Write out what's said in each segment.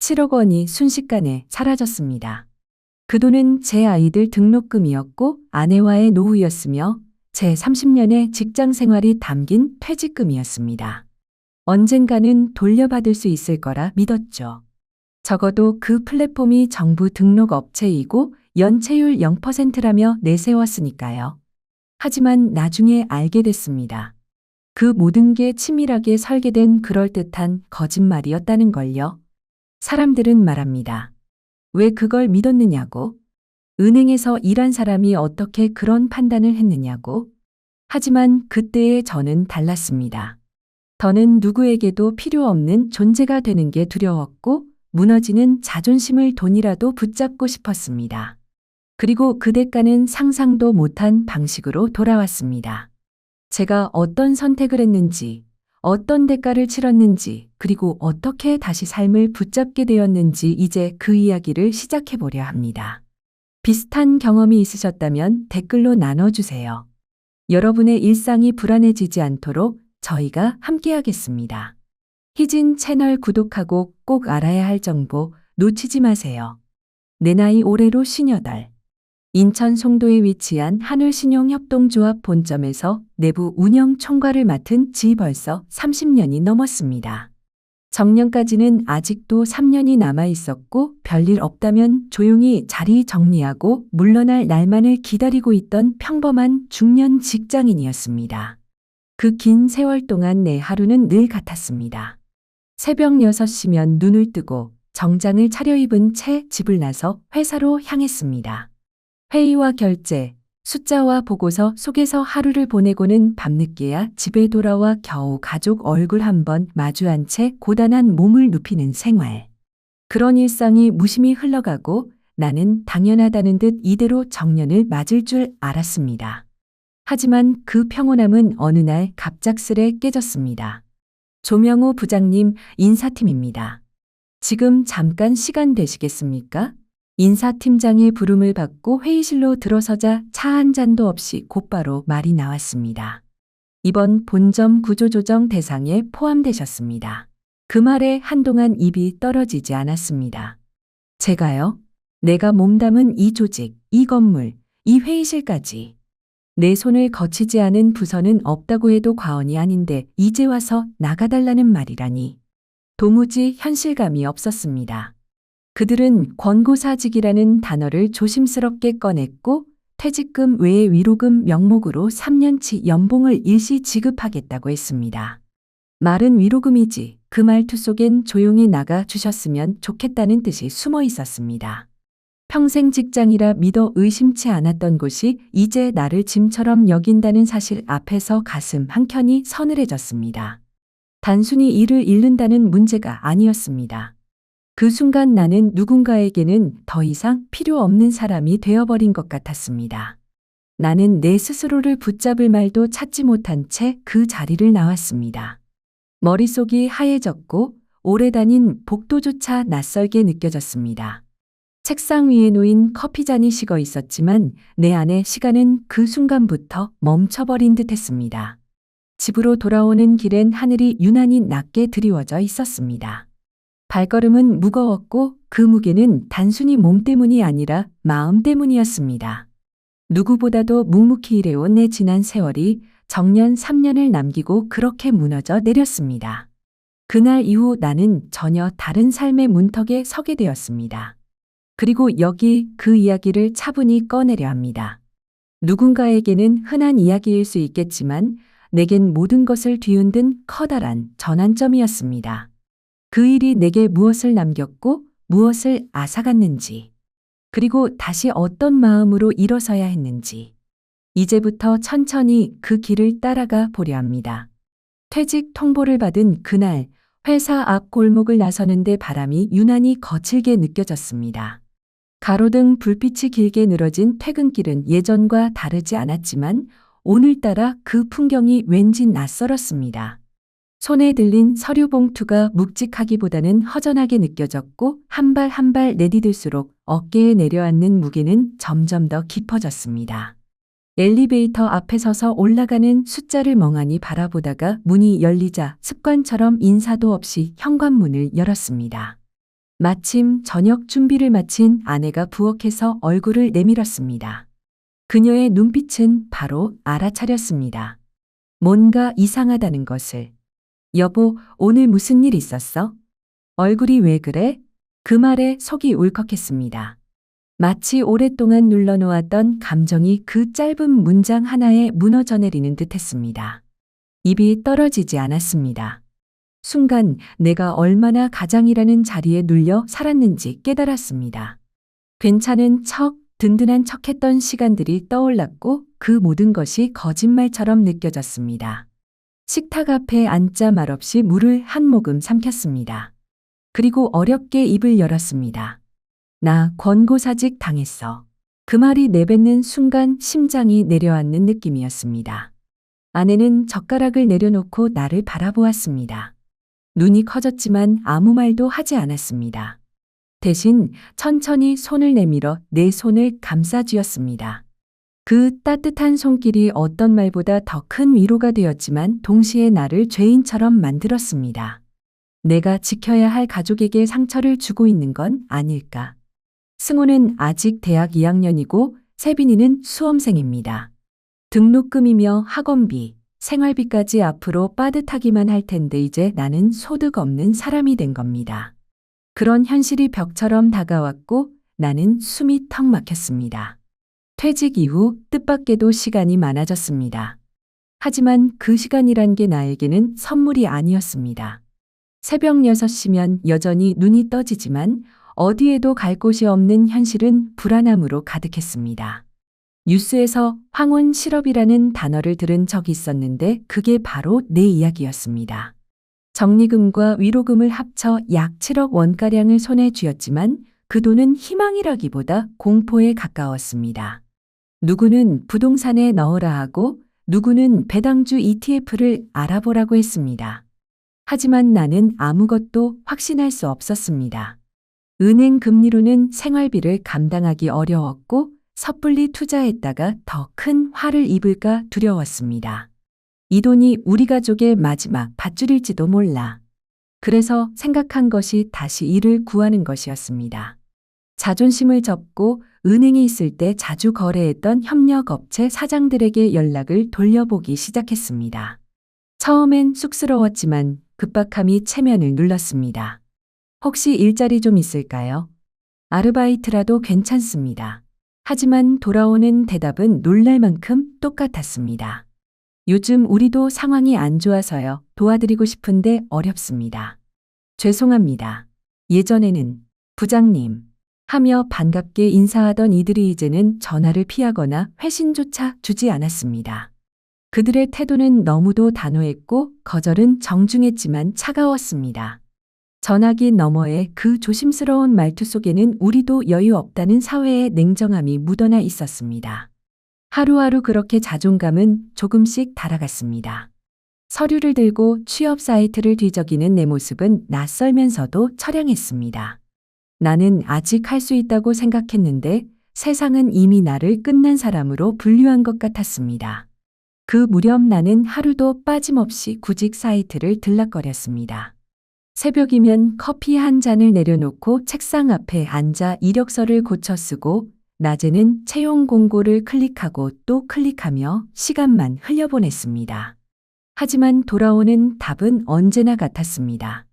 7억 원이 순식간에 사라졌습니다. 그 돈은 제 아이들 등록금이었고 아내와의 노후였으며 제 30년의 직장 생활이 담긴 퇴직금이었습니다. 언젠가는 돌려받을 수 있을 거라 믿었죠. 적어도 그 플랫폼이 정부 등록 업체이고 연체율 0%라며 내세웠으니까요. 하지만 나중에 알게 됐습니다. 그 모든 게 치밀하게 설계된 그럴듯한 거짓말이었다는 걸요. 사람들은 말합니다. 왜 그걸 믿었느냐고? 은행에서 일한 사람이 어떻게 그런 판단을 했느냐고? 하지만 그때의 저는 달랐습니다. 더는 누구에게도 필요 없는 존재가 되는 게 두려웠고 무너지는 자존심을 돈이라도 붙잡고 싶었습니다. 그리고 그 대가는 상상도 못한 방식으로 돌아왔습니다. 제가 어떤 선택을 했는지, 어떤 대가를 치렀는지, 그리고 어떻게 다시 삶을 붙잡게 되었는지 이제 그 이야기를 시작해 보려 합니다. 비슷한 경험이 있으셨다면 댓글로 나눠주세요. 여러분의 일상이 불안해지지 않도록 저희가 함께하겠습니다. 희진 채널 구독하고 꼭 알아야 할 정보 놓치지 마세요. 내 나이 올해로 58. 인천 송도에 위치한 한울신용협동조합 본점에서 내부 운영 총괄을 맡은 지 벌써 30년이 넘었습니다. 정년까지는 아직도 3년이 남아 있었고 별일 없다면 조용히 자리 정리하고 물러날 날만을 기다리고 있던 평범한 중년 직장인이었습니다. 그 긴 세월 동안 내 하루는 늘 같았습니다. 새벽 6시면 눈을 뜨고 정장을 차려입은 채 집을 나서 회사로 향했습니다. 회의와 결제, 숫자와 보고서 속에서 하루를 보내고는 밤늦게야 집에 돌아와 겨우 가족 얼굴 한번 마주한 채 고단한 몸을 눕히는 생활. 그런 일상이 무심히 흘러가고 나는 당연하다는 듯 이대로 정년을 맞을 줄 알았습니다. 하지만 그 평온함은 어느 날 갑작스레 깨졌습니다. 조명호 부장님, 인사팀입니다. 지금 잠깐 시간 되시겠습니까? 인사팀장의 부름을 받고 회의실로 들어서자 차 한 잔도 없이 곧바로 말이 나왔습니다. 이번 본점 구조조정 대상에 포함되셨습니다. 그 말에 한동안 입이 떨어지지 않았습니다. 제가요? 내가 몸담은 이 조직, 이 건물, 이 회의실까지. 내 손을 거치지 않은 부서는 없다고 해도 과언이 아닌데 이제 와서 나가달라는 말이라니. 도무지 현실감이 없었습니다. 그들은 권고사직이라는 단어를 조심스럽게 꺼냈고 퇴직금 외에 위로금 명목으로 3년치 연봉을 일시 지급하겠다고 했습니다. 말은 위로금이지 그 말투 속엔 조용히 나가 주셨으면 좋겠다는 뜻이 숨어 있었습니다. 평생 직장이라 믿어 의심치 않았던 곳이 이제 나를 짐처럼 여긴다는 사실 앞에서 가슴 한켠이 서늘해졌습니다. 단순히 일을 잃는다는 문제가 아니었습니다. 그 순간 나는 누군가에게는 더 이상 필요 없는 사람이 되어버린 것 같았습니다. 나는 내 스스로를 붙잡을 말도 찾지 못한 채 그 자리를 나왔습니다. 머릿속이 하얘졌고 오래 다닌 복도조차 낯설게 느껴졌습니다. 책상 위에 놓인 커피잔이 식어 있었지만 내 안의 시간은 그 순간부터 멈춰버린 듯했습니다. 집으로 돌아오는 길엔 하늘이 유난히 낮게 드리워져 있었습니다. 발걸음은 무거웠고 그 무게는 단순히 몸 때문이 아니라 마음 때문이었습니다. 누구보다도 묵묵히 일해온 내 지난 세월이 정년 3년을 남기고 그렇게 무너져 내렸습니다. 그날 이후 나는 전혀 다른 삶의 문턱에 서게 되었습니다. 그리고 여기 그 이야기를 차분히 꺼내려 합니다. 누군가에게는 흔한 이야기일 수 있겠지만 내겐 모든 것을 뒤흔든 커다란 전환점이었습니다. 그 일이 내게 무엇을 남겼고 무엇을 앗아갔는지, 그리고 다시 어떤 마음으로 일어서야 했는지, 이제부터 천천히 그 길을 따라가 보려 합니다. 퇴직 통보를 받은 그날 회사 앞 골목을 나서는데 바람이 유난히 거칠게 느껴졌습니다. 가로등 불빛이 길게 늘어진 퇴근길은 예전과 다르지 않았지만 오늘따라 그 풍경이 왠지 낯설었습니다. 손에 들린 서류 봉투가 묵직하기보다는 허전하게 느껴졌고 한 발 한 발 내디딜수록 어깨에 내려앉는 무게는 점점 더 깊어졌습니다. 엘리베이터 앞에 서서 올라가는 숫자를 멍하니 바라보다가 문이 열리자 습관처럼 인사도 없이 현관문을 열었습니다. 마침 저녁 준비를 마친 아내가 부엌에서 얼굴을 내밀었습니다. 그녀의 눈빛은 바로 알아차렸습니다. 뭔가 이상하다는 것을. 여보, 오늘 무슨 일 있었어? 얼굴이 왜 그래? 그 말에 속이 울컥했습니다. 마치 오랫동안 눌러놓았던 감정이 그 짧은 문장 하나에 무너져 내리는 듯 했습니다. 입이 떨어지지 않았습니다. 순간 내가 얼마나 가장이라는 자리에 눌려 살았는지 깨달았습니다. 괜찮은 척, 든든한 척했던 시간들이 떠올랐고 그 모든 것이 거짓말처럼 느껴졌습니다. 식탁 앞에 앉자 말없이 물을 한 모금 삼켰습니다. 그리고 어렵게 입을 열었습니다. 나 권고사직 당했어. 그 말이 내뱉는 순간 심장이 내려앉는 느낌이었습니다. 아내는 젓가락을 내려놓고 나를 바라보았습니다. 눈이 커졌지만 아무 말도 하지 않았습니다. 대신 천천히 손을 내밀어 내 손을 감싸쥐었습니다. 그 따뜻한 손길이 어떤 말보다 더 큰 위로가 되었지만 동시에 나를 죄인처럼 만들었습니다. 내가 지켜야 할 가족에게 상처를 주고 있는 건 아닐까. 승호는 아직 대학 2학년이고 세빈이는 수험생입니다. 등록금이며 학원비, 생활비까지 앞으로 빠듯하기만 할 텐데 이제 나는 소득 없는 사람이 된 겁니다. 그런 현실이 벽처럼 다가왔고 나는 숨이 턱 막혔습니다. 퇴직 이후 뜻밖에도 시간이 많아졌습니다. 하지만 그 시간이란 게 나에게는 선물이 아니었습니다. 새벽 6시면 여전히 눈이 떠지지만 어디에도 갈 곳이 없는 현실은 불안함으로 가득했습니다. 뉴스에서 황혼 실업이라는 단어를 들은 적이 있었는데 그게 바로 내 이야기였습니다. 적리금과 위로금을 합쳐 약 7억 원가량을 손에 쥐었지만 그 돈은 희망이라기보다 공포에 가까웠습니다. 누구는 부동산에 넣으라 하고 누구는 배당주 ETF를 알아보라고 했습니다. 하지만 나는 아무것도 확신할 수 없었습니다. 은행 금리로는 생활비를 감당하기 어려웠고 섣불리 투자했다가 더 큰 화를 입을까 두려웠습니다. 이 돈이 우리 가족의 마지막 밧줄일지도 몰라. 그래서 생각한 것이 다시 일을 구하는 것이었습니다. 자존심을 접고 은행에 있을 때 자주 거래했던 협력업체 사장들에게 연락을 돌려보기 시작했습니다. 처음엔 쑥스러웠지만 급박함이 체면을 눌렀습니다. 혹시 일자리 좀 있을까요? 아르바이트라도 괜찮습니다. 하지만 돌아오는 대답은 놀랄 만큼 똑같았습니다. 요즘 우리도 상황이 안 좋아서요. 도와드리고 싶은데 어렵습니다. 죄송합니다. 예전에는 부장님 하며 반갑게 인사하던 이들이 이제는 전화를 피하거나 회신조차 주지 않았습니다. 그들의 태도는 너무도 단호했고 거절은 정중했지만 차가웠습니다. 전화기 너머의 그 조심스러운 말투 속에는 우리도 여유 없다는 사회의 냉정함이 묻어나 있었습니다. 하루하루 그렇게 자존감은 조금씩 달아갔습니다. 서류를 들고 취업 사이트를 뒤적이는 내 모습은 낯설면서도 처량했습니다. 나는 아직 할 수 있다고 생각했는데 세상은 이미 나를 끝난 사람으로 분류한 것 같았습니다. 그 무렵 나는 하루도 빠짐없이 구직 사이트를 들락거렸습니다. 새벽이면 커피 한 잔을 내려놓고 책상 앞에 앉아 이력서를 고쳐 쓰고 낮에는 채용 공고를 클릭하고 또 클릭하며 시간만 흘려보냈습니다. 하지만 돌아오는 답은 언제나 같았습니다.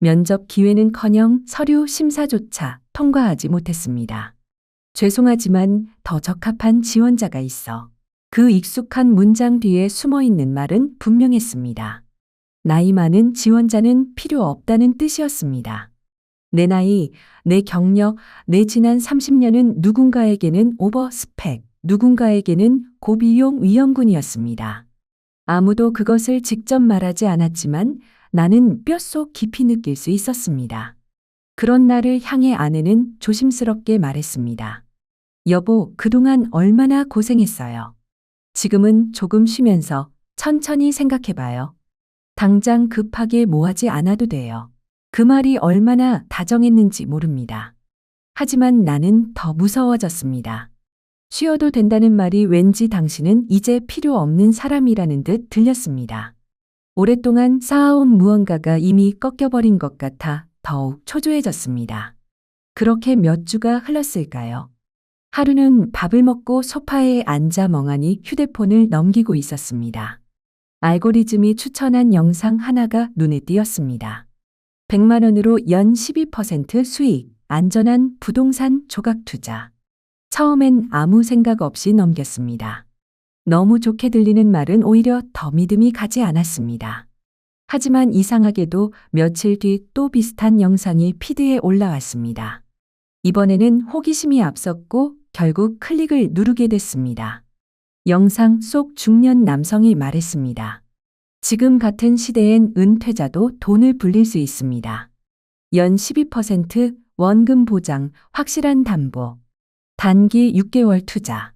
면접 기회는커녕 서류 심사조차 통과하지 못했습니다. 죄송하지만 더 적합한 지원자가 있어. 그 익숙한 문장 뒤에 숨어 있는 말은 분명했습니다. 나이 많은 지원자는 필요 없다는 뜻이었습니다. 내 나이, 내 경력, 내 지난 30년은 누군가에게는 오버스펙, 누군가에게는 고비용 위험군이었습니다. 아무도 그것을 직접 말하지 않았지만 나는 뼛속 깊이 느낄 수 있었습니다. 그런 나를 향해 아내는 조심스럽게 말했습니다. 여보, 그동안 얼마나 고생했어요. 지금은 조금 쉬면서 천천히 생각해봐요. 당장 급하게 뭐하지 않아도 돼요. 그 말이 얼마나 다정했는지 모릅니다. 하지만 나는 더 무서워졌습니다. 쉬어도 된다는 말이 왠지 당신은 이제 필요 없는 사람이라는 듯 들렸습니다. 오랫동안 쌓아온 무언가가 이미 꺾여버린 것 같아 더욱 초조해졌습니다. 그렇게 몇 주가 흘렀을까요? 하루는 밥을 먹고 소파에 앉아 멍하니 휴대폰을 넘기고 있었습니다. 알고리즘이 추천한 영상 하나가 눈에 띄었습니다. 100만 원으로 연 12% 수익, 안전한 부동산 조각 투자. 처음엔 아무 생각 없이 넘겼습니다. 너무 좋게 들리는 말은 오히려 더 믿음이 가지 않았습니다. 하지만 이상하게도 며칠 뒤 또 비슷한 영상이 피드에 올라왔습니다. 이번에는 호기심이 앞섰고 결국 클릭을 누르게 됐습니다. 영상 속 중년 남성이 말했습니다. 지금 같은 시대엔 은퇴자도 돈을 불릴 수 있습니다. 연 12% 원금 보장, 확실한 담보. 단기 6개월 투자.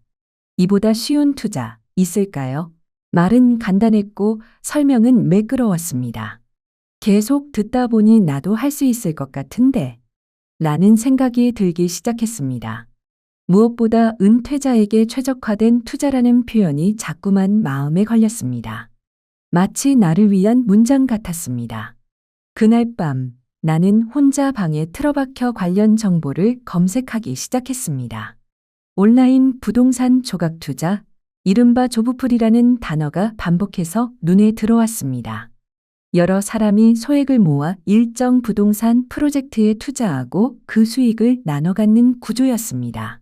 이보다 쉬운 투자 있을까요? 말은 간단했고 설명은 매끄러웠습니다. 계속 듣다 보니 나도 할 수 있을 것 같은데 라는 생각이 들기 시작했습니다. 무엇보다 은퇴자에게 최적화된 투자라는 표현이 자꾸만 마음에 걸렸습니다. 마치 나를 위한 문장 같았습니다. 그날 밤 나는 혼자 방에 틀어박혀 관련 정보를 검색하기 시작했습니다. 온라인 부동산 조각 투자, 이른바 조부풀이라는 단어가 반복해서 눈에 들어왔습니다. 여러 사람이 소액을 모아 일정 부동산 프로젝트에 투자하고 그 수익을 나눠 갖는 구조였습니다.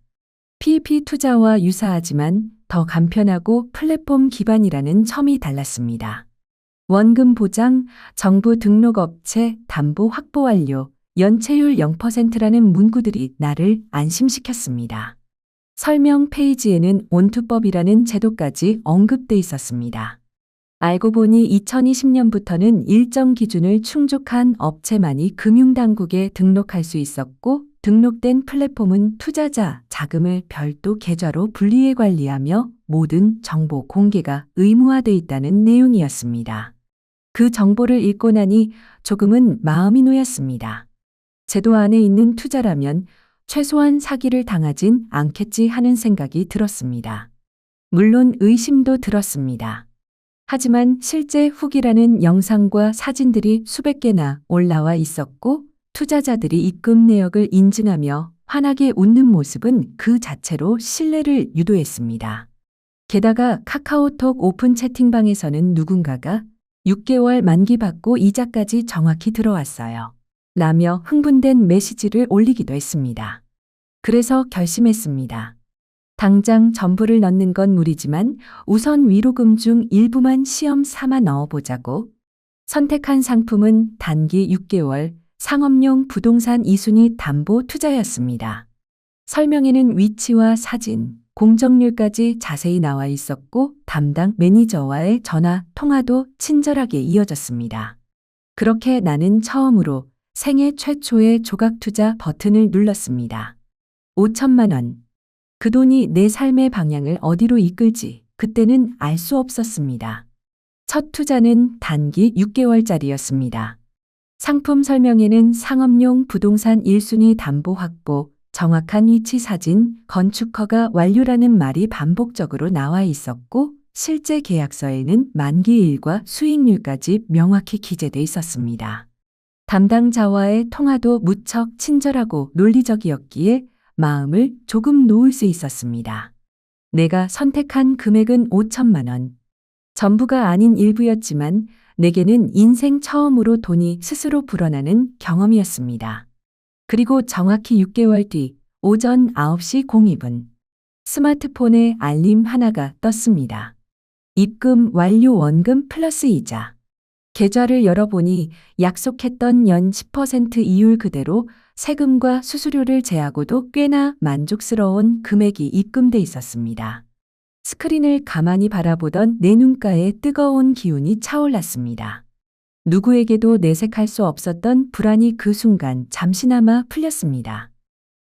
PEP 투자와 유사하지만 더 간편하고 플랫폼 기반이라는 점이 달랐습니다. 원금 보장, 정부 등록 업체, 담보 확보 완료, 연체율 0%라는 문구들이 나를 안심시켰습니다. 설명 페이지에는 온투법이라는 제도까지 언급돼 있었습니다. 알고 보니 2020년부터는 일정 기준을 충족한 업체만이 금융당국에 등록할 수 있었고, 등록된 플랫폼은 투자자 자금을 별도 계좌로 분리해 관리하며 모든 정보 공개가 의무화돼 있다는 내용이었습니다. 그 정보를 읽고 나니 조금은 마음이 놓였습니다. 제도 안에 있는 투자라면 최소한 사기를 당하진 않겠지 하는 생각이 들었습니다. 물론 의심도 들었습니다. 하지만 실제 후기라는 영상과 사진들이 수백 개나 올라와 있었고 투자자들이 입금 내역을 인증하며 환하게 웃는 모습은 그 자체로 신뢰를 유도했습니다. 게다가 카카오톡 오픈 채팅방에서는 누군가가 6개월 만기 받고 이자까지 정확히 들어왔어요. 라며 흥분된 메시지를 올리기도 했습니다. 그래서 결심했습니다. 당장 전부를 넣는 건 무리지만 우선 위로금 중 일부만 시험 삼아 넣어보자고. 선택한 상품은 단기 6개월 상업용 부동산 2순위 담보 투자였습니다. 설명에는 위치와 사진, 공정률까지 자세히 나와 있었고 담당 매니저와의 전화 통화도 친절하게 이어졌습니다. 그렇게 나는 처음으로 생애 최초의 조각 투자 버튼을 눌렀습니다. 5천만 원. 그 돈이 내 삶의 방향을 어디로 이끌지 그때는 알 수 없었습니다. 첫 투자는 단기 6개월짜리였습니다. 상품 설명에는 상업용 부동산 1순위 담보 확보, 정확한 위치 사진, 건축허가 완료라는 말이 반복적으로 나와 있었고 실제 계약서에는 만기일과 수익률까지 명확히 기재돼 있었습니다. 담당자와의 통화도 무척 친절하고 논리적이었기에 마음을 조금 놓을 수 있었습니다. 내가 선택한 금액은 5천만 원. 전부가 아닌 일부였지만 내게는 인생 처음으로 돈이 스스로 불어나는 경험이었습니다. 그리고 정확히 6개월 뒤 오전 9시 02분 스마트폰에 알림 하나가 떴습니다. 입금 완료 원금 플러스 이자. 계좌를 열어보니 약속했던 연 10% 이율 그대로 세금과 수수료를 제하고도 꽤나 만족스러운 금액이 입금돼 있었습니다. 스크린을 가만히 바라보던 내 눈가에 뜨거운 기운이 차올랐습니다. 누구에게도 내색할 수 없었던 불안이 그 순간 잠시나마 풀렸습니다.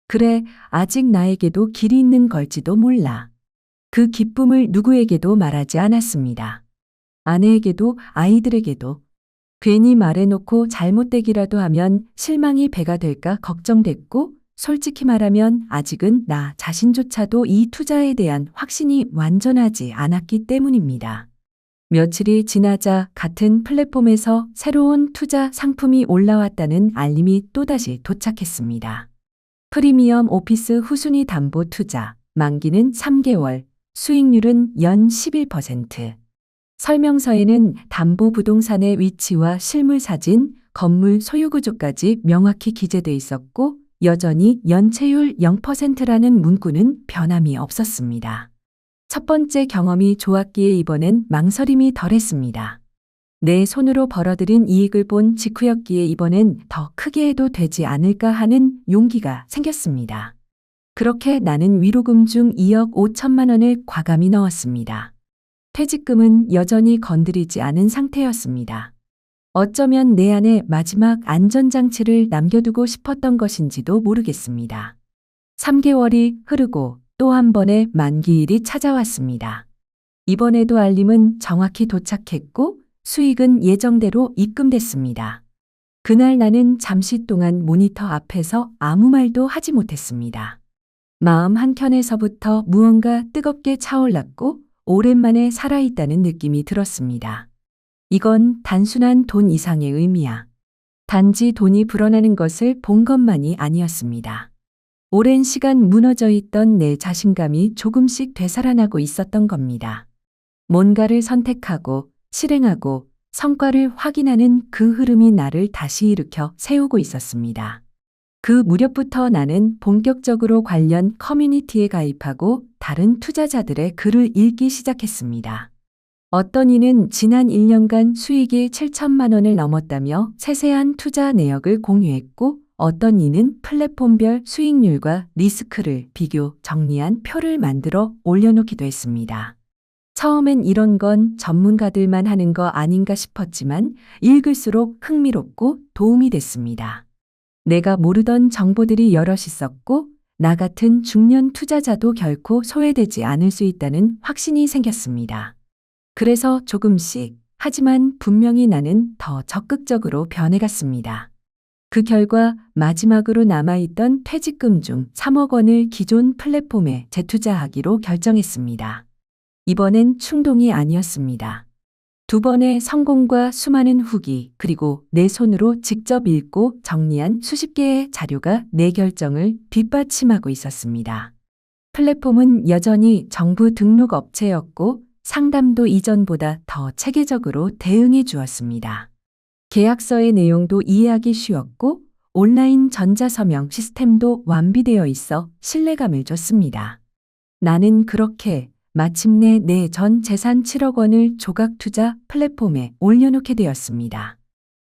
그래, 아직 나에게도 길이 있는 걸지도 몰라. 그 기쁨을 누구에게도 말하지 않았습니다. 아내에게도 아이들에게도. 괜히 말해놓고 잘못되기라도 하면 실망이 배가 될까 걱정됐고 솔직히 말하면 아직은 나 자신조차도 이 투자에 대한 확신이 완전하지 않았기 때문입니다. 며칠이 지나자 같은 플랫폼에서 새로운 투자 상품이 올라왔다는 알림이 또다시 도착했습니다. 프리미엄 오피스 후순위 담보 투자, 만기는 3개월, 수익률은 연 11%. 설명서에는 담보 부동산의 위치와 실물 사진, 건물 소유 구조까지 명확히 기재돼 있었고, 여전히 연체율 0%라는 문구는 변함이 없었습니다. 첫 번째 경험이 좋았기에 이번엔 망설임이 덜했습니다. 내 손으로 벌어들인 이익을 본 직후였기에 이번엔 더 크게 해도 되지 않을까 하는 용기가 생겼습니다. 그렇게 나는 위로금 중 2억 5천만 원을 과감히 넣었습니다. 퇴직금은 여전히 건드리지 않은 상태였습니다. 어쩌면 내 안에 마지막 안전장치를 남겨두고 싶었던 것인지도 모르겠습니다. 3개월이 흐르고 또 한 번의 만기일이 찾아왔습니다. 이번에도 알림은 정확히 도착했고 수익은 예정대로 입금됐습니다. 그날 나는 잠시 동안 모니터 앞에서 아무 말도 하지 못했습니다. 마음 한켠에서부터 무언가 뜨겁게 차올랐고 오랜만에 살아있다는 느낌이 들었습니다. 이건 단순한 돈 이상의 의미야. 단지 돈이 불어나는 것을 본 것만이 아니었습니다. 오랜 시간 무너져 있던 내 자신감이 조금씩 되살아나고 있었던 겁니다. 뭔가를 선택하고 실행하고 성과를 확인하는 그 흐름이 나를 다시 일으켜 세우고 있었습니다. 그 무렵부터 나는 본격적으로 관련 커뮤니티에 가입하고 다른 투자자들의 글을 읽기 시작했습니다. 어떤 이는 지난 1년간 수익이 7천만 원을 넘었다며 세세한 투자 내역을 공유했고, 어떤 이는 플랫폼별 수익률과 리스크를 비교 정리한 표를 만들어 올려놓기도 했습니다. 처음엔 이런 건 전문가들만 하는 거 아닌가 싶었지만 읽을수록 흥미롭고 도움이 됐습니다. 내가 모르던 정보들이 여럿 있었고 나 같은 중년 투자자도 결코 소외되지 않을 수 있다는 확신이 생겼습니다. 그래서 조금씩, 하지만 분명히 나는 더 적극적으로 변해갔습니다. 그 결과 마지막으로 남아있던 퇴직금 중 3억 원을 기존 플랫폼에 재투자하기로 결정했습니다. 이번엔 충동이 아니었습니다. 두 번의 성공과 수많은 후기, 그리고 내 손으로 직접 읽고 정리한 수십 개의 자료가 내 결정을 뒷받침하고 있었습니다. 플랫폼은 여전히 정부 등록 업체였고 상담도 이전보다 더 체계적으로 대응해 주었습니다. 계약서의 내용도 이해하기 쉬웠고 온라인 전자서명 시스템도 완비되어 있어 신뢰감을 줬습니다. 나는 그렇게 마침내 내 전 재산 7억 원을 조각 투자 플랫폼에 올려놓게 되었습니다.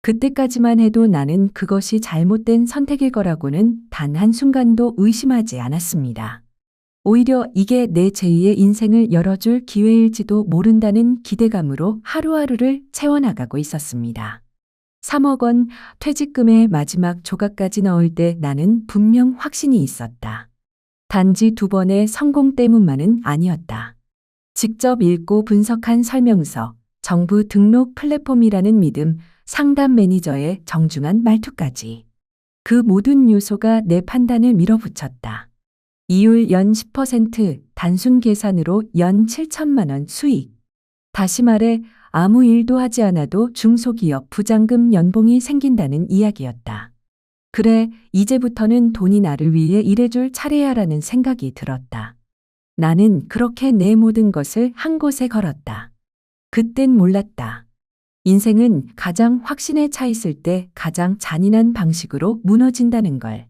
그때까지만 해도 나는 그것이 잘못된 선택일 거라고는 단 한순간도 의심하지 않았습니다. 오히려 이게 내 제2의 인생을 열어줄 기회일지도 모른다는 기대감으로 하루하루를 채워나가고 있었습니다. 3억 원 퇴직금의 마지막 조각까지 넣을 때 나는 분명 확신이 있었다. 단지 두 번의 성공 때문만은 아니었다. 직접 읽고 분석한 설명서, 정부 등록 플랫폼이라는 믿음, 상담 매니저의 정중한 말투까지. 그 모든 요소가 내 판단을 밀어붙였다. 이율 연 10%, 단순 계산으로 연 7천만 원 수익. 다시 말해 아무 일도 하지 않아도 중소기업 부장금 연봉이 생긴다는 이야기였다. 그래, 이제부터는 돈이 나를 위해 일해줄 차례야라는 생각이 들었다. 나는 그렇게 내 모든 것을 한 곳에 걸었다. 그땐 몰랐다. 인생은 가장 확신에 차 있을 때 가장 잔인한 방식으로 무너진다는 걸.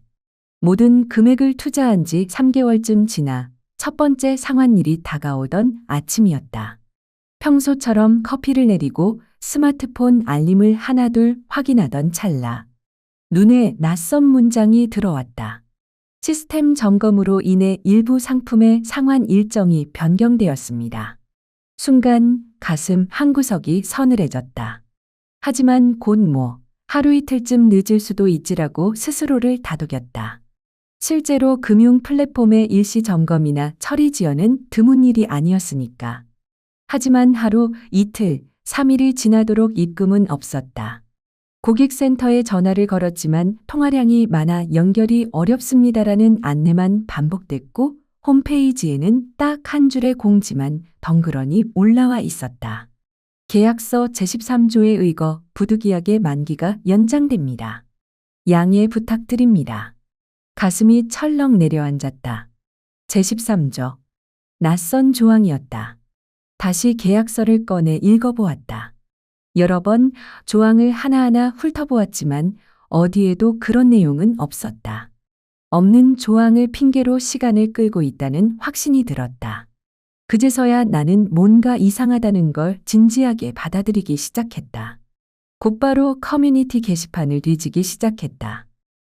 모든 금액을 투자한 지 3개월쯤 지나 첫 번째 상환일이 다가오던 아침이었다. 평소처럼 커피를 내리고 스마트폰 알림을 하나둘 확인하던 찰나. 눈에 낯선 문장이 들어왔다. 시스템 점검으로 인해 일부 상품의 상환 일정이 변경되었습니다. 순간 가슴 한구석이 서늘해졌다. 하지만 곧 하루 이틀쯤 늦을 수도 있지라고 스스로를 다독였다. 실제로 금융 플랫폼의 일시 점검이나 처리 지연은 드문 일이 아니었으니까. 하지만 하루, 이틀, 3일이 지나도록 입금은 없었다. 고객센터에 전화를 걸었지만 통화량이 많아 연결이 어렵습니다라는 안내만 반복됐고 홈페이지에는 딱 한 줄의 공지만 덩그러니 올라와 있었다. 계약서 제13조에 의거 부득이하게 만기가 연장됩니다. 양해 부탁드립니다. 가슴이 철렁 내려앉았다. 제13조. 낯선 조항이었다. 다시 계약서를 꺼내 읽어보았다. 여러 번 조항을 하나하나 훑어보았지만 어디에도 그런 내용은 없었다. 없는 조항을 핑계로 시간을 끌고 있다는 확신이 들었다. 그제서야 나는 뭔가 이상하다는 걸 진지하게 받아들이기 시작했다. 곧바로 커뮤니티 게시판을 뒤지기 시작했다.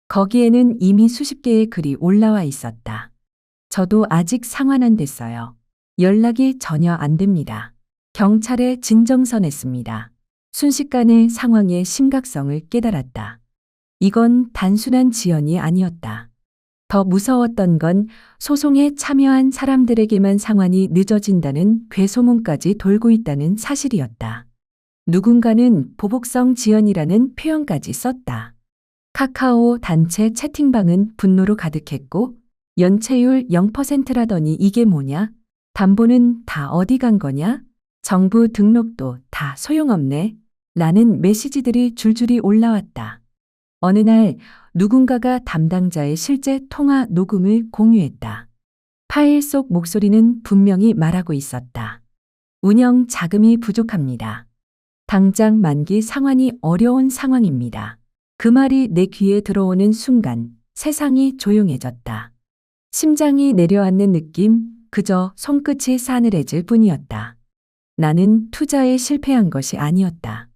거기에는 이미 수십 개의 글이 올라와 있었다. 저도 아직 상환 안 됐어요. 연락이 전혀 안 됩니다. 경찰에 진정선했습니다. 순식간에 상황의 심각성을 깨달았다. 이건 단순한 지연이 아니었다. 더 무서웠던 건 소송에 참여한 사람들에게만 상환이 늦어진다는 괴소문까지 돌고 있다는 사실이었다. 누군가는 보복성 지연이라는 표현까지 썼다. 카카오 단체 채팅방은 분노로 가득했고 연체율 0%라더니 이게 뭐냐? 담보는 다 어디 간 거냐? 정부 등록도 다 소용없네. 라는 메시지들이 줄줄이 올라왔다. 어느 날 누군가가 담당자의 실제 통화 녹음을 공유했다. 파일 속 목소리는 분명히 말하고 있었다. 운영 자금이 부족합니다. 당장 만기 상환이 어려운 상황입니다. 그 말이 내 귀에 들어오는 순간 세상이 조용해졌다. 심장이 내려앉는 느낌, 그저 손끝이 싸늘해질 뿐이었다. 나는 투자에 실패한 것이 아니었다.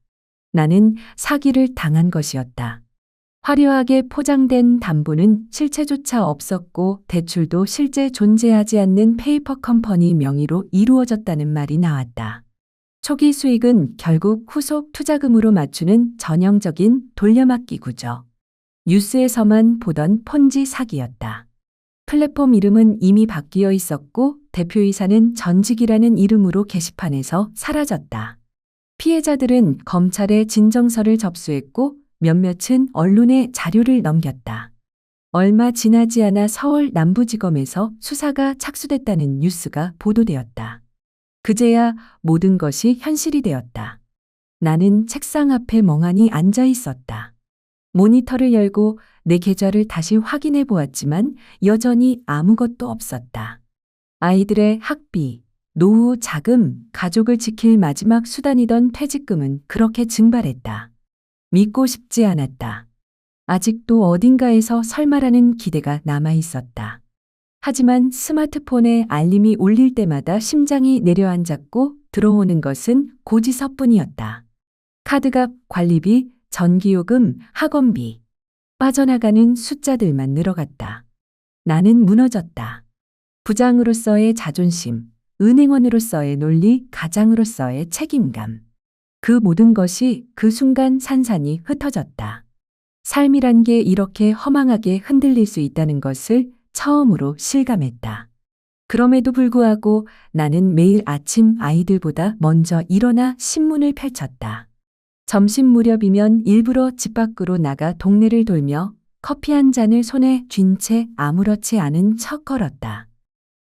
나는 사기를 당한 것이었다. 화려하게 포장된 담보는 실체조차 없었고 대출도 실제 존재하지 않는 페이퍼 컴퍼니 명의로 이루어졌다는 말이 나왔다. 초기 수익은 결국 후속 투자금으로 맞추는 전형적인 돌려막기 구조. 뉴스에서만 보던 폰지 사기였다. 플랫폼 이름은 이미 바뀌어 있었고 대표이사는 전직이라는 이름으로 게시판에서 사라졌다. 피해자들은 검찰에 진정서를 접수했고 몇몇은 언론에 자료를 넘겼다. 얼마 지나지 않아 서울 남부지검에서 수사가 착수됐다는 뉴스가 보도되었다. 그제야 모든 것이 현실이 되었다. 나는 책상 앞에 멍하니 앉아 있었다. 모니터를 열고 내 계좌를 다시 확인해 보았지만 여전히 아무것도 없었다. 아이들의 학비, 노후 자금, 가족을 지킬 마지막 수단이던 퇴직금은 그렇게 증발했다. 믿고 싶지 않았다. 아직도 어딘가에서 설마라는 기대가 남아 있었다. 하지만 스마트폰에 알림이 울릴 때마다 심장이 내려앉았고 들어오는 것은 고지서뿐이었다. 카드값, 관리비, 전기요금, 학원비. 빠져나가는 숫자들만 늘어갔다. 나는 무너졌다. 부장으로서의 자존심, 은행원으로서의 논리, 가장으로서의 책임감. 그 모든 것이 그 순간 산산이 흩어졌다. 삶이란 게 이렇게 허망하게 흔들릴 수 있다는 것을 처음으로 실감했다. 그럼에도 불구하고 나는 매일 아침 아이들보다 먼저 일어나 신문을 펼쳤다. 점심 무렵이면 일부러 집 밖으로 나가 동네를 돌며 커피 한 잔을 손에 쥔 채 아무렇지 않은 척 걸었다.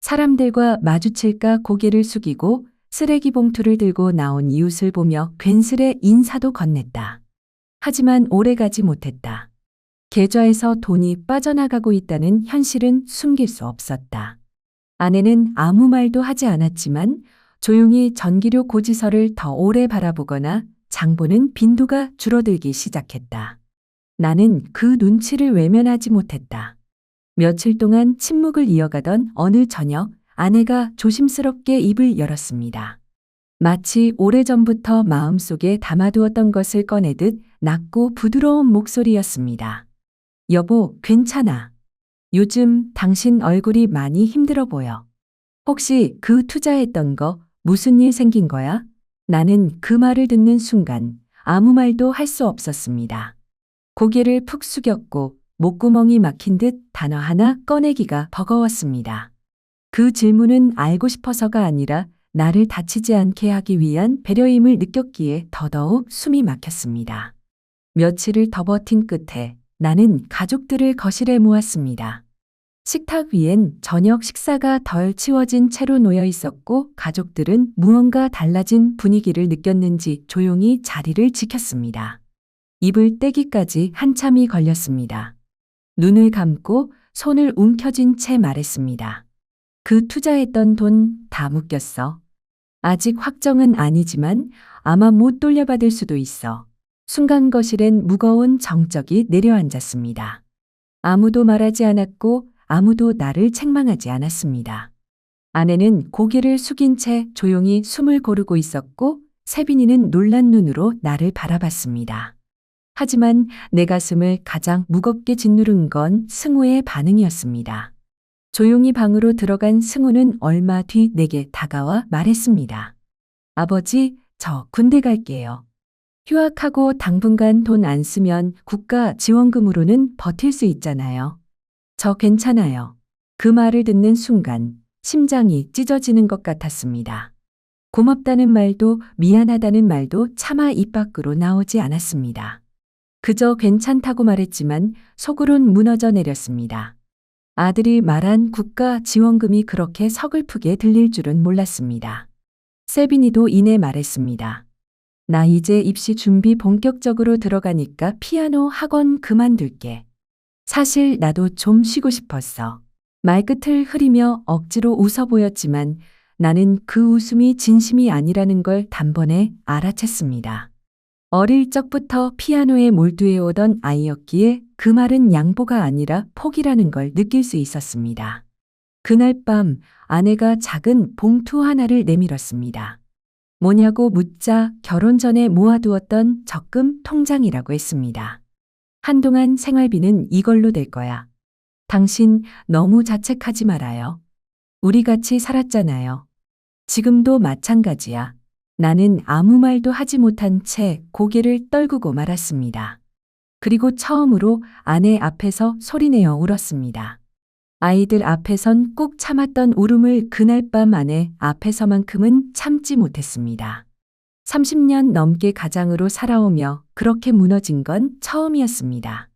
사람들과 마주칠까 고개를 숙이고 쓰레기 봉투를 들고 나온 이웃을 보며 괜스레 인사도 건넸다. 하지만 오래가지 못했다. 계좌에서 돈이 빠져나가고 있다는 현실은 숨길 수 없었다. 아내는 아무 말도 하지 않았지만 조용히 전기료 고지서를 더 오래 바라보거나 장보는 빈도가 줄어들기 시작했다. 나는 그 눈치를 외면하지 못했다. 며칠 동안 침묵을 이어가던 어느 저녁 아내가 조심스럽게 입을 열었습니다. 마치 오래전부터 마음속에 담아두었던 것을 꺼내듯 낮고 부드러운 목소리였습니다. 여보, 괜찮아. 요즘 당신 얼굴이 많이 힘들어 보여. 혹시 그 투자했던 거 무슨 일 생긴 거야? 나는 그 말을 듣는 순간 아무 말도 할 수 없었습니다. 고개를 푹 숙였고 목구멍이 막힌 듯 단어 하나 꺼내기가 버거웠습니다. 그 질문은 알고 싶어서가 아니라 나를 다치지 않게 하기 위한 배려임을 느꼈기에 더더욱 숨이 막혔습니다. 며칠을 더 버틴 끝에 나는 가족들을 거실에 모았습니다. 식탁 위엔 저녁 식사가 덜 치워진 채로 놓여 있었고 가족들은 무언가 달라진 분위기를 느꼈는지 조용히 자리를 지켰습니다. 입을 떼기까지 한참이 걸렸습니다. 눈을 감고 손을 움켜쥔 채 말했습니다. 그 투자했던 돈 다 묶였어. 아직 확정은 아니지만 아마 못 돌려받을 수도 있어. 순간 거실엔 무거운 정적이 내려앉았습니다. 아무도 말하지 않았고 아무도 나를 책망하지 않았습니다. 아내는 고개를 숙인 채 조용히 숨을 고르고 있었고 세빈이는 놀란 눈으로 나를 바라봤습니다. 하지만 내 가슴을 가장 무겁게 짓누른 건 승우의 반응이었습니다. 조용히 방으로 들어간 승우는 얼마 뒤 내게 다가와 말했습니다. 아버지, 저 군대 갈게요. 휴학하고 당분간 돈 안 쓰면 국가 지원금으로는 버틸 수 있잖아요. 저 괜찮아요. 그 말을 듣는 순간 심장이 찢어지는 것 같았습니다. 고맙다는 말도 미안하다는 말도 차마 입 밖으로 나오지 않았습니다. 그저 괜찮다고 말했지만 속으론 무너져 내렸습니다. 아들이 말한 국가 지원금이 그렇게 서글프게 들릴 줄은 몰랐습니다. 세빈이도 이내 말했습니다. 나 이제 입시 준비 본격적으로 들어가니까 피아노 학원 그만둘게. 사실 나도 좀 쉬고 싶었어. 말끝을 흐리며 억지로 웃어 보였지만 나는 그 웃음이 진심이 아니라는 걸 단번에 알아챘습니다. 어릴 적부터 피아노에 몰두해 오던 아이였기에 그 말은 양보가 아니라 포기라는 걸 느낄 수 있었습니다. 그날 밤 아내가 작은 봉투 하나를 내밀었습니다. 뭐냐고 묻자 결혼 전에 모아두었던 적금 통장이라고 했습니다. 한동안 생활비는 이걸로 될 거야. 당신 너무 자책하지 말아요. 우리 같이 살았잖아요. 지금도 마찬가지야. 나는 아무 말도 하지 못한 채 고개를 떨구고 말았습니다. 그리고 처음으로 아내 앞에서 소리내어 울었습니다. 아이들 앞에선 꾹 참았던 울음을 그날 밤 아내 앞에서만큼은 참지 못했습니다. 30년 넘게 가장으로 살아오며 그렇게 무너진 건 처음이었습니다.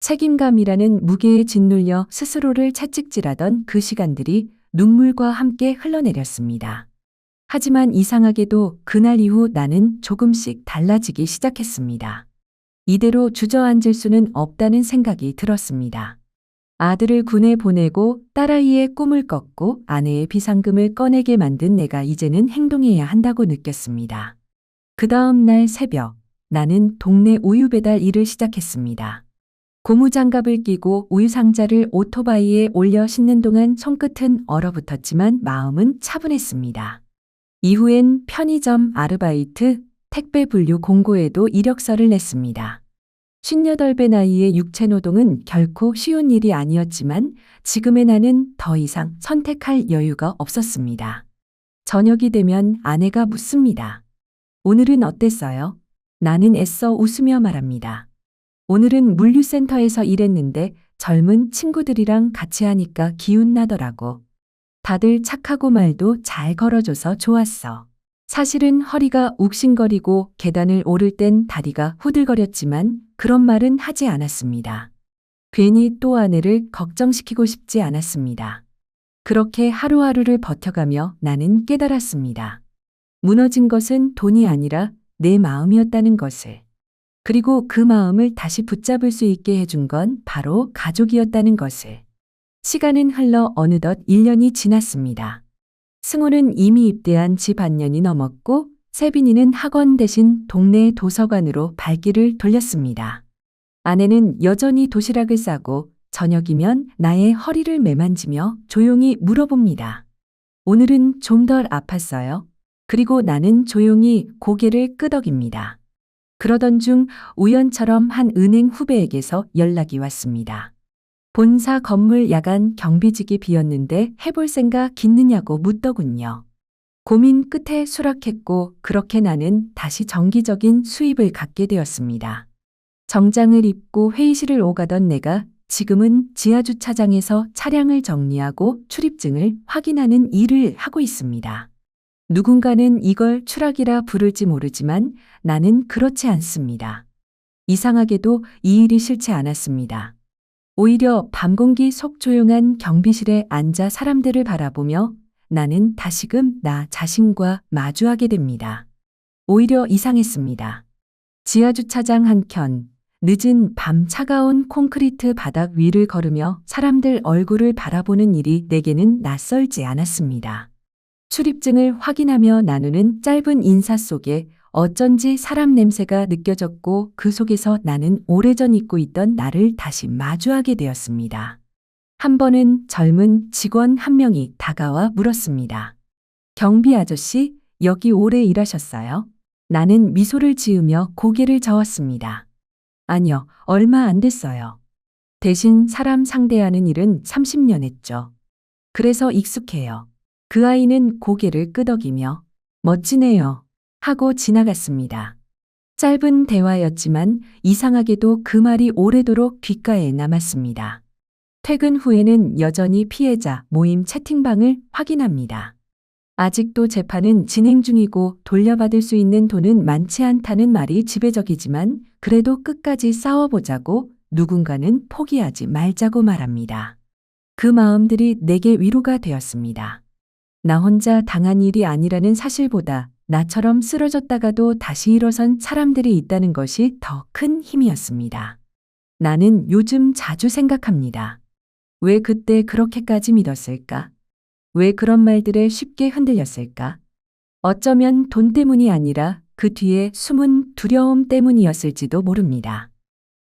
책임감이라는 무게에 짓눌려 스스로를 채찍질하던 그 시간들이 눈물과 함께 흘러내렸습니다. 하지만 이상하게도 그날 이후 나는 조금씩 달라지기 시작했습니다. 이대로 주저앉을 수는 없다는 생각이 들었습니다. 아들을 군에 보내고 딸아이의 꿈을 꺾고 아내의 비상금을 꺼내게 만든 내가 이제는 행동해야 한다고 느꼈습니다. 그 다음 날 새벽, 나는 동네 우유 배달 일을 시작했습니다. 고무장갑을 끼고 우유 상자를 오토바이에 올려 싣는 동안 손끝은 얼어붙었지만 마음은 차분했습니다. 이후엔 편의점 아르바이트, 택배 분류 공고에도 이력서를 냈습니다. 58배 나이의 육체노동은 결코 쉬운 일이 아니었지만 지금의 나는 더 이상 선택할 여유가 없었습니다. 저녁이 되면 아내가 묻습니다. 오늘은 어땠어요? 나는 애써 웃으며 말합니다. 오늘은 물류센터에서 일했는데 젊은 친구들이랑 같이 하니까 기운 나더라고. 다들 착하고 말도 잘 걸어줘서 좋았어. 사실은 허리가 욱신거리고 계단을 오를 땐 다리가 후들거렸지만 그런 말은 하지 않았습니다. 괜히 또 아내를 걱정시키고 싶지 않았습니다. 그렇게 하루하루를 버텨가며 나는 깨달았습니다. 무너진 것은 돈이 아니라 내 마음이었다는 것을. 그리고 그 마음을 다시 붙잡을 수 있게 해준 건 바로 가족이었다는 것을. 시간은 흘러 어느덧 1년이 지났습니다. 승호는 이미 입대한 지 반년이 넘었고 세빈이는 학원 대신 동네 도서관으로 발길을 돌렸습니다. 아내는 여전히 도시락을 싸고 저녁이면 나의 허리를 매만지며 조용히 물어봅니다. 오늘은 좀 덜 아팠어요? 그리고 나는 조용히 고개를 끄덕입니다. 그러던 중 우연처럼 한 은행 후배에게서 연락이 왔습니다. 본사 건물 야간 경비직이 비었는데 해볼 생각 있느냐고 묻더군요. 고민 끝에 수락했고 그렇게 나는 다시 정기적인 수입을 갖게 되었습니다. 정장을 입고 회의실을 오가던 내가 지금은 지하주차장에서 차량을 정리하고 출입증을 확인하는 일을 하고 있습니다. 누군가는 이걸 추락이라 부를지 모르지만 나는 그렇지 않습니다. 이상하게도 이 일이 싫지 않았습니다. 오히려 밤 공기 속 조용한 경비실에 앉아 사람들을 바라보며 나는 다시금 나 자신과 마주하게 됩니다. 오히려 이상했습니다. 지하주차장 한켠, 늦은 밤 차가운 콘크리트 바닥 위를 걸으며 사람들 얼굴을 바라보는 일이 내게는 낯설지 않았습니다. 출입증을 확인하며 나누는 짧은 인사 속에 어쩐지 사람 냄새가 느껴졌고 그 속에서 나는 오래전 잊고 있던 나를 다시 마주하게 되었습니다. 한 번은 젊은 직원 한 명이 다가와 물었습니다. 경비 아저씨, 여기 오래 일하셨어요? 나는 미소를 지으며 고개를 저었습니다. 아니요, 얼마 안 됐어요. 대신 사람 상대하는 일은 30년 했죠. 그래서 익숙해요. 그 아이는 고개를 끄덕이며 멋지네요 하고 지나갔습니다. 짧은 대화였지만 이상하게도 그 말이 오래도록 귓가에 남았습니다. 퇴근 후에는 여전히 피해자 모임 채팅방을 확인합니다. 아직도 재판은 진행 중이고 돌려받을 수 있는 돈은 많지 않다는 말이 지배적이지만 그래도 끝까지 싸워보자고 누군가는 포기하지 말자고 말합니다. 그 마음들이 내게 위로가 되었습니다. 나 혼자 당한 일이 아니라는 사실보다 나처럼 쓰러졌다가도 다시 일어선 사람들이 있다는 것이 더 큰 힘이었습니다. 나는 요즘 자주 생각합니다. 왜 그때 그렇게까지 믿었을까? 왜 그런 말들에 쉽게 흔들렸을까? 어쩌면 돈 때문이 아니라 그 뒤에 숨은 두려움 때문이었을지도 모릅니다.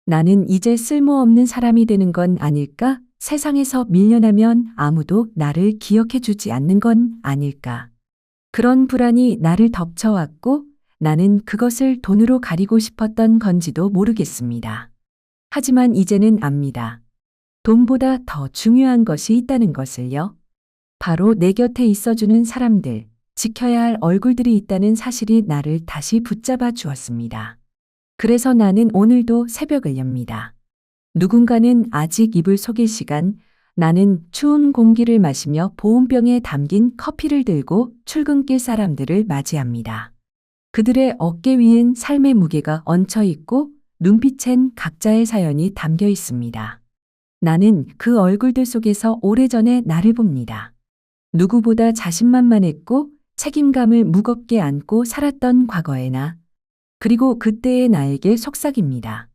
나는 이제 쓸모없는 사람이 되는 건 아닐까? 세상에서 밀려나면 아무도 나를 기억해 주지 않는 건 아닐까? 그런 불안이 나를 덮쳐왔고 나는 그것을 돈으로 가리고 싶었던 건지도 모르겠습니다. 하지만 이제는 압니다. 돈보다 더 중요한 것이 있다는 것을요. 바로 내 곁에 있어주는 사람들, 지켜야 할 얼굴들이 있다는 사실이 나를 다시 붙잡아 주었습니다. 그래서 나는 오늘도 새벽을 엽니다. 누군가는 아직 입을 속일 시간, 나는 추운 공기를 마시며 보온병에 담긴 커피를 들고 출근길 사람들을 맞이합니다. 그들의 어깨 위엔 삶의 무게가 얹혀 있고 눈빛엔 각자의 사연이 담겨 있습니다. 나는 그 얼굴들 속에서 오래전의 나를 봅니다. 누구보다 자신만만했고 책임감을 무겁게 안고 살았던 과거의 나, 그리고 그때의 나에게 속삭입니다.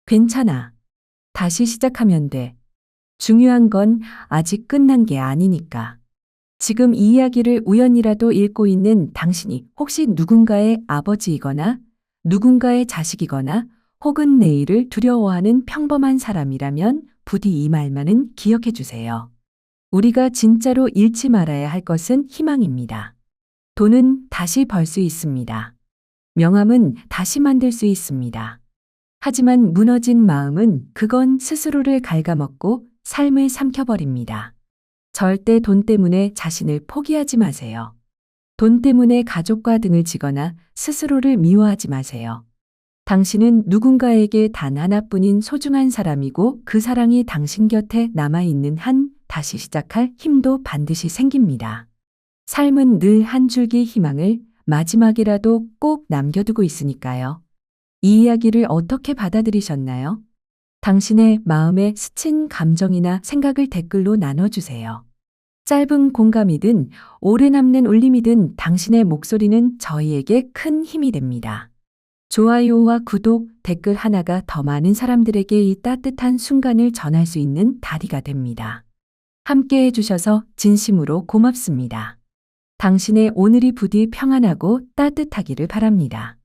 괜찮아. 다시 시작하면 돼. 중요한 건 아직 끝난 게 아니니까. 지금 이 이야기를 우연이라도 읽고 있는 당신이 혹시 누군가의 아버지이거나 누군가의 자식이거나 혹은 내일을 두려워하는 평범한 사람이라면 부디 이 말만은 기억해 주세요. 우리가 진짜로 잃지 말아야 할 것은 희망입니다. 돈은 다시 벌 수 있습니다. 명함은 다시 만들 수 있습니다. 하지만 무너진 마음은 그건 스스로를 갉아먹고 삶을 삼켜버립니다. 절대 돈 때문에 자신을 포기하지 마세요. 돈 때문에 가족과 등을 지거나 스스로를 미워하지 마세요. 당신은 누군가에게 단 하나뿐인 소중한 사람이고 그 사랑이 당신 곁에 남아있는 한 다시 시작할 힘도 반드시 생깁니다. 삶은 늘 한 줄기 희망을 마지막이라도 꼭 남겨두고 있으니까요. 이 이야기를 어떻게 받아들이셨나요? 당신의 마음에 스친 감정이나 생각을 댓글로 나눠주세요. 짧은 공감이든 오래 남는 울림이든 당신의 목소리는 저희에게 큰 힘이 됩니다. 좋아요와 구독, 댓글 하나가 더 많은 사람들에게 이 따뜻한 순간을 전할 수 있는 다리가 됩니다. 함께 해주셔서 진심으로 고맙습니다. 당신의 오늘이 부디 평안하고 따뜻하기를 바랍니다.